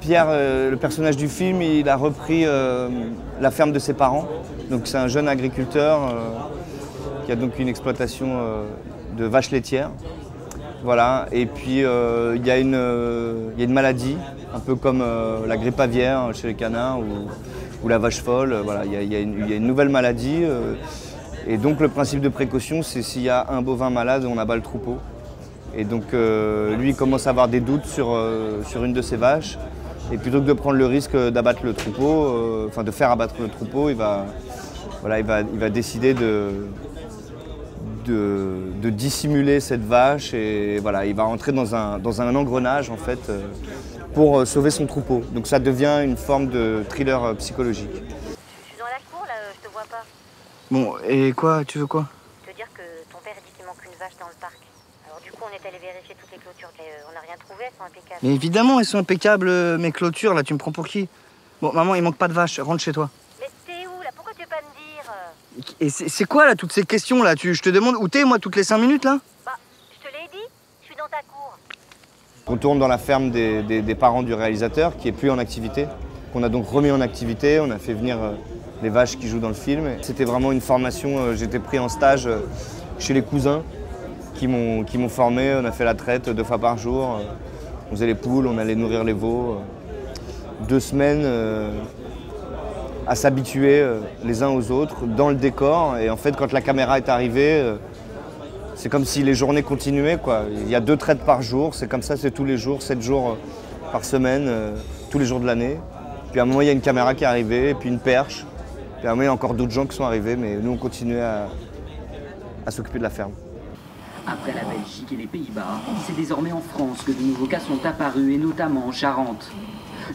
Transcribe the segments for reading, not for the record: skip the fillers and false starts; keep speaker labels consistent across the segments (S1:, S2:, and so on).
S1: Pierre, le personnage du film, il a repris la ferme de ses parents. Donc c'est un jeune agriculteur qui a donc une exploitation de vaches laitières. Voilà. Et puis il y a une maladie, un peu comme la grippe aviaire chez les canards ou la vache folle. Voilà. Il y a une nouvelle maladie. Et donc le principe de précaution, c'est s'il y a un bovin malade, on abat le troupeau. Et donc lui, il commence à avoir des doutes sur une de ses vaches. Et plutôt que de prendre le risque d'abattre le troupeau, enfin de faire abattre le troupeau, il va décider de dissimuler cette vache. Et voilà, il va rentrer dans un engrenage en fait pour sauver son troupeau. Donc ça devient une forme de thriller psychologique.
S2: Je suis dans la cour là, je te vois pas.
S1: Bon, et quoi? Tu veux quoi?
S2: Te dire que ton père a dit qu'il manque une vache dans le parc. Alors du coup, on est allé vérifier toutes les clôtures. On n'a rien trouvé, elles sont impeccables.
S1: Mais évidemment, elles sont impeccables, mes clôtures, là, tu me prends pour qui? Bon, maman, il manque pas de vache, rentre chez toi.
S2: Mais t'es où là? Pourquoi tu veux pas me dire?
S1: Et c'est quoi, là, toutes ces questions, là? Je te demande où t'es, moi, toutes les 5 minutes, là?
S2: Bah, je te l'ai dit, je suis dans ta cour.
S1: On tourne dans la ferme des parents du réalisateur, qui est plus en activité. On a donc remis en activité, on a fait venir les vaches qui jouent dans le film. C'était vraiment une formation, j'étais pris en stage chez les cousins qui m'ont formé. On a fait la traite 2 fois par jour. On faisait les poules, on allait nourrir les veaux. 2 semaines à s'habituer les uns aux autres dans le décor. Et en fait, quand la caméra est arrivée, c'est comme si les journées continuaient, quoi. Il y a 2 traites par jour, c'est comme ça, c'est tous les jours, 7 jours par semaine, tous les jours de l'année. Puis à un moment, il y a une caméra qui est arrivée, et puis une perche. Puis à un moment, il y a encore d'autres gens qui sont arrivés, mais nous, on continuait à s'occuper de la ferme.
S3: Après la Belgique et les Pays-Bas, c'est désormais en France que de nouveaux cas sont apparus, et notamment en Charente.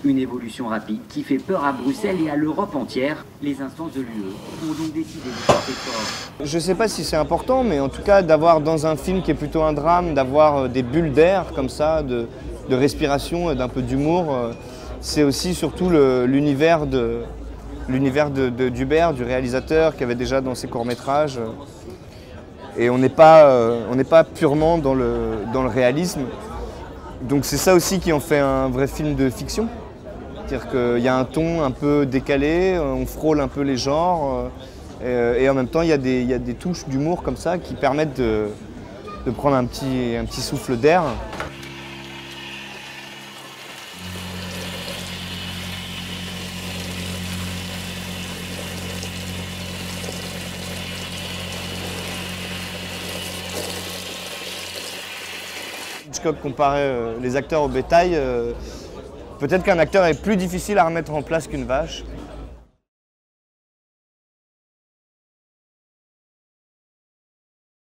S3: Une évolution rapide qui fait peur à Bruxelles et à l'Europe entière. Les instances de l'UE ont donc décidé de frapper fort.
S1: Je ne sais pas si c'est important, mais en tout cas, d'avoir dans un film qui est plutôt un drame, d'avoir des bulles d'air comme ça, de respiration et d'un peu d'humour, c'est aussi surtout l'univers d'Hubert, du réalisateur, qui avait déjà dans ses courts-métrages. Et on n'est pas purement dans le réalisme. Donc c'est ça aussi qui en fait un vrai film de fiction. C'est-à-dire qu'il y a un ton un peu décalé, on frôle un peu les genres, et en même temps il y a des touches d'humour comme ça qui permettent de prendre un petit souffle d'air. Hitchcock comparait les acteurs au bétail. Peut-être qu'un acteur est plus difficile à remettre en place qu'une vache.